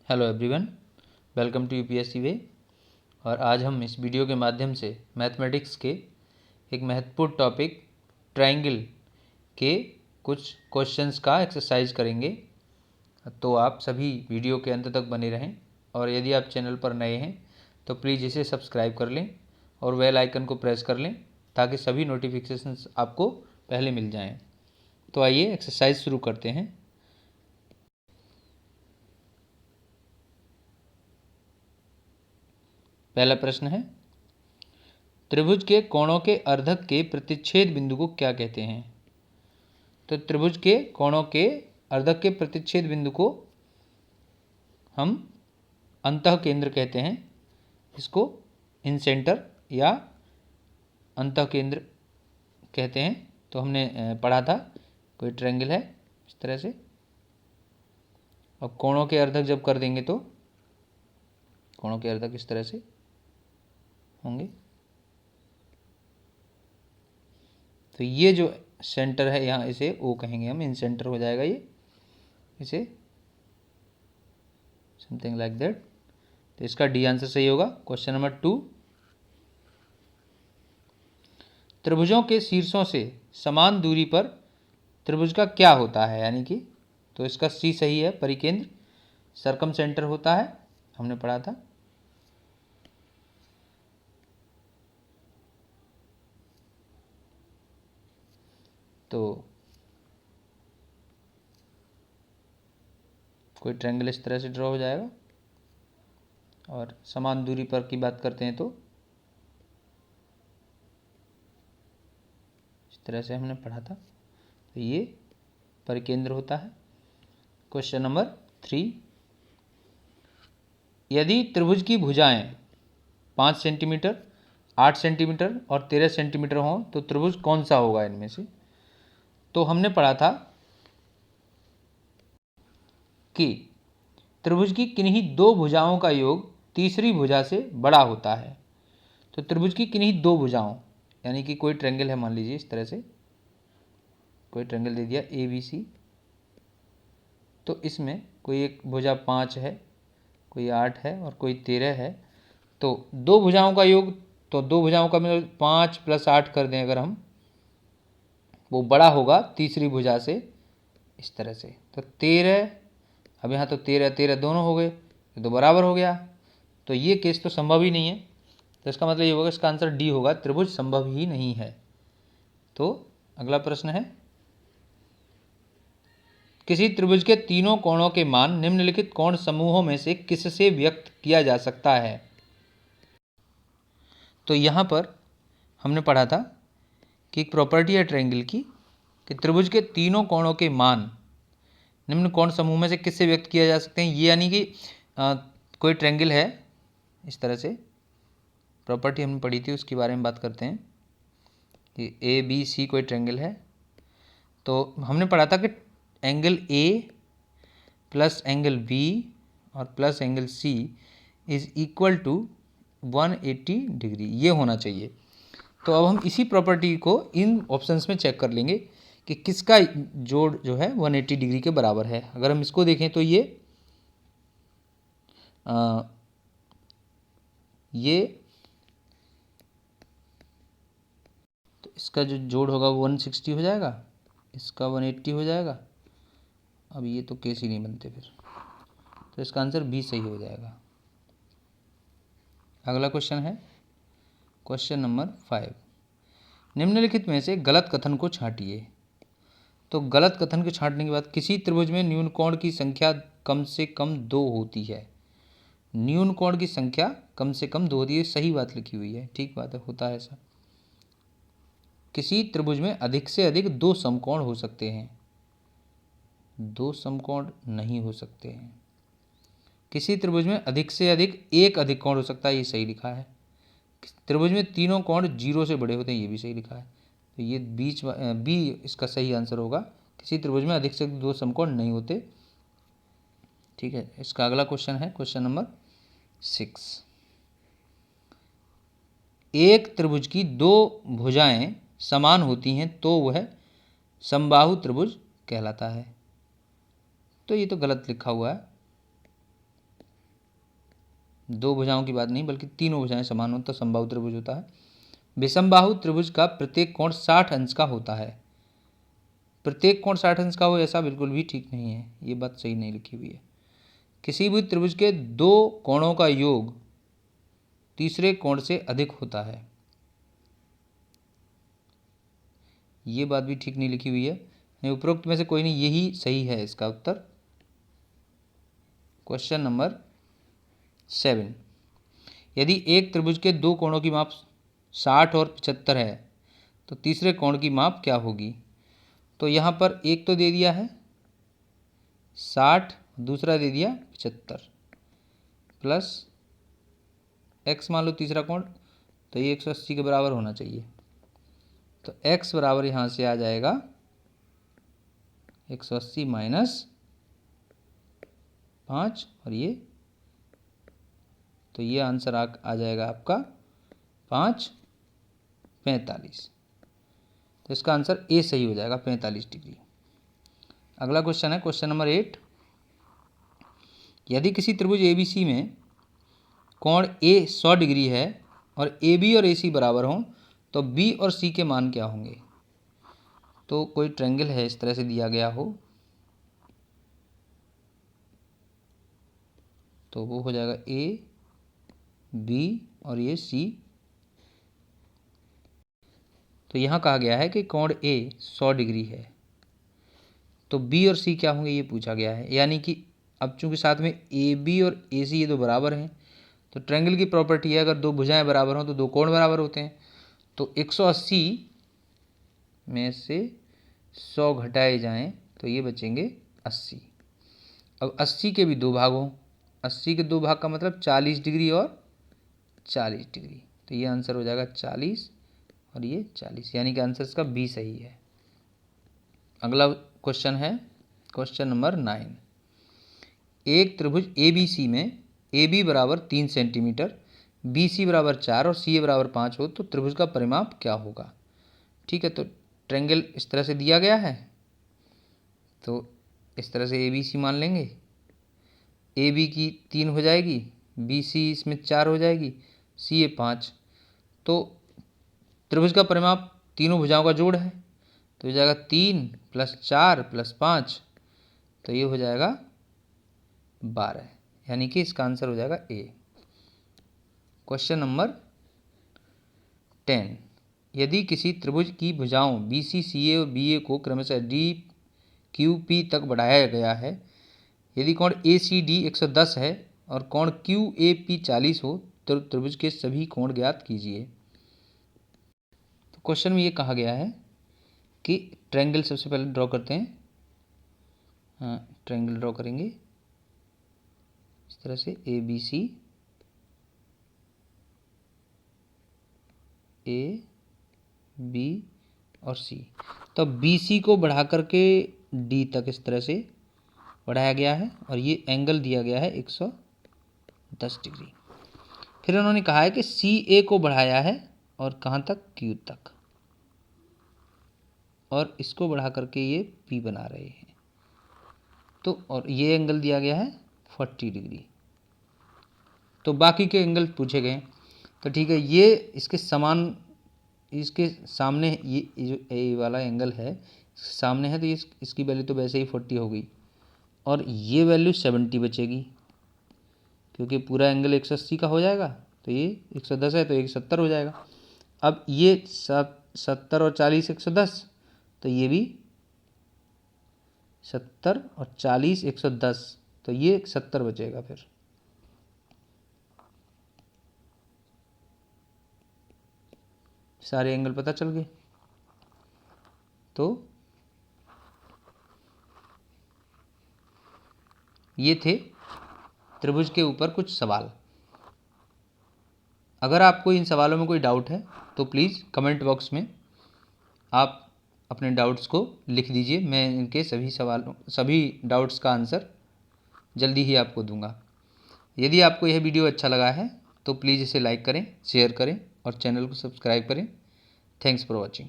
Hello everyone, welcome to UPSC way. और आज हम इस वीडियो के माध्यम से मैथमेटिक्स के एक महत्वपूर्ण टॉपिक ट्रायंगल के कुछ क्वेश्चंस का एक्सरसाइज करेंगे। तो आप सभी वीडियो के अंत तक बने रहें, और यदि आप चैनल पर नए हैं तो प्लीज़ इसे सब्सक्राइब कर लें और बेल आइकन को प्रेस कर लें ताकि सभी नोटिफिकेशंस आपको पहले मिल जाएं। तो आइए एक्सरसाइज शुरू करते हैं। पहला प्रश्न है, त्रिभुज के कोणों के अर्धक के प्रतिच्छेद बिंदु को क्या कहते हैं? तो त्रिभुज के कोणों के अर्धक के प्रतिच्छेद बिंदु को हम अंतः केंद्र कहते हैं। इसको इन सेंटर या अंतः केंद्र कहते हैं। तो हमने पढ़ा था, कोई ट्रायंगल है इस तरह से, और कोणों के अर्धक जब कर देंगे तो कोणों के अर्धक इस तरह से होंगे। तो ये जो सेंटर है यहाँ, इसे ओ कहेंगे हम, इन सेंटर हो जाएगा ये, इसे समथिंग लाइक दैट। तो इसका डी आंसर सही होगा। क्वेश्चन नंबर 2, त्रिभुजों के शीर्षों से समान दूरी पर त्रिभुज का क्या होता है? यानी कि, तो इसका सी सही है, परिकेंद्र, सर्कम सेंटर होता है, हमने पढ़ा था। तो कोई ट्रायंगल इस तरह से ड्रॉ हो जाएगा, और समान दूरी पर की बात करते हैं तो इस तरह से हमने पढ़ा था। तो ये परिकेंद्र होता है। क्वेश्चन नंबर 3, यदि त्रिभुज की भुजाएं 5 सेंटीमीटर, 8 सेंटीमीटर और 13 सेंटीमीटर हों तो त्रिभुज कौन सा होगा इनमें से? तो हमने पढ़ा था कि त्रिभुज की किन्हीं दो भुजाओं का योग तीसरी भुजा से बड़ा होता है। तो त्रिभुज की किन्हीं दो भुजाओं, यानी कि कोई ट्रायंगल है, मान लीजिए इस तरह से कोई ट्रायंगल दे दिया ABC। तो इसमें कोई एक भुजा 5 है, कोई 8 है और कोई 13 है। तो दो भुजाओं का योग, तो दो भुजाओं का मतलब 5 + 8 कर दें अगर हम, वो बड़ा होगा तीसरी भुजा से, इस तरह से। तो 13, अब यहाँ तो 13 13 दोनों हो गए, तो बराबर हो गया। तो ये केस तो संभव ही नहीं है। तो इसका मतलब ये होगा, इसका आंसर डी होगा, त्रिभुज संभव ही नहीं है। तो अगला प्रश्न है, किसी त्रिभुज के तीनों कोणों के मान निम्नलिखित कोण समूहों में से किससे व्यक्त किया जा सकता है? तो यहाँ पर हमने पढ़ा था कि एक प्रॉपर्टी है ट्रायंगल की, कि त्रिभुज के तीनों कोणों के मान निम्न कोण समूह में से किससे व्यक्त किया जा सकते हैं। ये यानी कि कोई ट्रायंगल है इस तरह से, प्रॉपर्टी हमने पढ़ी थी, उसके बारे में बात करते हैं कि ABC कोई ट्रायंगल है। तो हमने पढ़ा था कि angle A plus angle B और plus angle C is equal to 180 degree, ये होना चाहिए। तो अब हम इसी प्रॉपर्टी को इन ऑप्शंस में चेक कर लेंगे कि किसका जोड़ जो है 180 डिग्री के बराबर है। अगर हम इसको देखें तो ये तो इसका जो जोड़ होगा वो 160 हो जाएगा, इसका 180 हो जाएगा। अब ये तो केस ही नहीं बनते फिर, तो इसका आंसर बी सही हो जाएगा। अगला क्वेश्चन है, क्वेश्चन नंबर 5, निम्नलिखित में से गलत कथन को छांटिए। तो गलत कथन को छांटने के बाद, किसी त्रिभुज में न्यून कोण की संख्या कम से कम 2 होती है। न्यून कोण की संख्या कम से कम 2 होती है, सही बात लिखी हुई है, ठीक बात है, होता है ऐसा। किसी त्रिभुज में अधिक से अधिक 2 समकोण हो सकते हैं, 2 समकोण नहीं हो सकते हैं। किसी त्रिभुज में अधिक से अधिक एक अधिक कोण हो सकता है, ये सही लिखा है। त्रिभुज में तीनों कोण 0 से बड़े होते हैं, ये भी सही लिखा है। तो ये बीच बी इसका सही आंसर होगा। किसी त्रिभुज में अधिक से अधिक 2 समकोण नहीं होते। ठीक है, इसका अगला क्वेश्चन है, क्वेश्चन नंबर 6, एक त्रिभुज की 2 भुजाएं समान होती हैं तो वह समबाहु त्रिभुज कहलाता है। तो ये तो गलत लिखा हुआ है, दो भुजाओं की बात नहीं बल्कि तीनों भुजाएं समान हो तो समबाहु त्रिभुज होता है। विषमबाहु त्रिभुज का प्रत्येक कोण 60 अंश का होता है। प्रत्येक कोण 60 अंश का हो ऐसा बिल्कुल भी ठीक नहीं है, ये बात सही नहीं लिखी हुई है। किसी भी त्रिभुज के दो कोणों का योग तीसरे कोण से अधिक होता है, ये बात भी ठीक नहीं लिखी हुई है। उपरोक्त में से कोई नहीं, यही सही है इसका उत्तर। क्वेश्चन नंबर 7, यदि एक त्रिभुज के दो कोणों की माप 60 और 75 है तो तीसरे कोण की माप क्या होगी? तो यहाँ पर एक तो दे दिया है 60, दूसरा दे दिया 75 प्लस x मान लो तीसरा कोण, तो ये 180 के बराबर होना चाहिए। तो x बराबर यहाँ से आ जाएगा 180 माइनस 5 और ये, तो ये आंसर आ जाएगा आपका 5/45। तो इसका आंसर ए सही हो जाएगा, 45 डिग्री। अगला क्वेश्चन है क्वेश्चन नंबर 8, यदि किसी त्रिभुज ABC में कोण A 100 डिग्री है और AB और AC बराबर हों तो B और C के मान क्या होंगे? तो कोई ट्रायंगल है इस तरह से दिया गया हो तो वो हो जाएगा A B और ये C। तो यहाँ कहा गया है कि कोण A 100 डिग्री है तो B और C क्या होंगे ये पूछा गया है। यानी कि अब चूंकि साथ में AB और AC ये दो बराबर हैं तो ट्रायंगल की प्रॉपर्टी है अगर दो भुजाएं बराबर हों तो दो कोण बराबर होते हैं। तो 180 में से 100 घटाए जाएं तो ये बचेंगे 80। अब 80 के भी दो भाग हों, 80 के दो भाग का मतलब 40 डिग्री और 40 डिग्री, तो ये आंसर हो जाएगा 40 और ये 40, यानी कि आंसर इसका बी सही है। अगला क्वेश्चन है क्वेश्चन नंबर 9, एक त्रिभुज ABC में AB बराबर 3 सेंटीमीटर, BC बराबर 4 और CA बराबर 5 हो तो त्रिभुज का परिमाप क्या होगा? ठीक है, तो ट्रायंगल इस तरह से दिया गया है तो इस तरह से ABC मान लेंगे, AB की 3 हो जाएगी, BC इसमें 4 हो जाएगी, CA 5। तो त्रिभुज का परिमाप तीनों भुजाओं का जोड़ है तो हो जाएगा 3 + 4 + 5, तो ये हो जाएगा 12, यानी कि इसका आंसर हो जाएगा ए। क्वेश्चन नंबर 10, यदि किसी त्रिभुज की भुजाओं BC CA और BA को क्रमशः DQP तक बढ़ाया गया है, यदि कोण ACD 110 है और कोण QAP 40 हो तो त्रिभुज के सभी कोण ज्ञात कीजिए। तो क्वेश्चन में ये कहा गया है कि ट्रायंगल सबसे पहले ड्रॉ करते हैं। हाँ, ट्रायंगल ड्रॉ करेंगे इस तरह से ABC, A B और C। तो BC को बढ़ा करके D तक इस तरह से बढ़ाया गया है और ये एंगल दिया गया है 110 डिग्री। फिर उन्होंने कहा है कि CA को बढ़ाया है और कहाँ तक, Q तक, और इसको बढ़ा करके ये P बना रहे हैं। तो और ये एंगल दिया गया है 40 डिग्री। तो बाकी के एंगल पूछे गए तो ठीक है, ये इसके समान, इसके सामने ये जो ए वाला एंगल है सामने है तो इसकी वैल्यू तो वैसे ही 40 हो गई और ये वैल्यू 70 बचेगी क्योंकि पूरा एंगल 180 का हो जाएगा तो ये 110 है तो 170 हो जाएगा। अब ये 70 और 40 110, तो ये भी 70 और 40 110, तो ये 70 बचेगा। फिर सारे एंगल पता चल गए। तो ये थे त्रिभुज के ऊपर कुछ सवाल। अगर आपको इन सवालों में कोई डाउट है तो प्लीज़ कमेंट बॉक्स में आप अपने डाउट्स को लिख दीजिए, मैं इनके सभी डाउट्स का आंसर जल्दी ही आपको दूंगा। यदि आपको यह वीडियो अच्छा लगा है तो प्लीज़ इसे लाइक करें, शेयर करें और चैनल को सब्सक्राइब करें। Thanks for watching.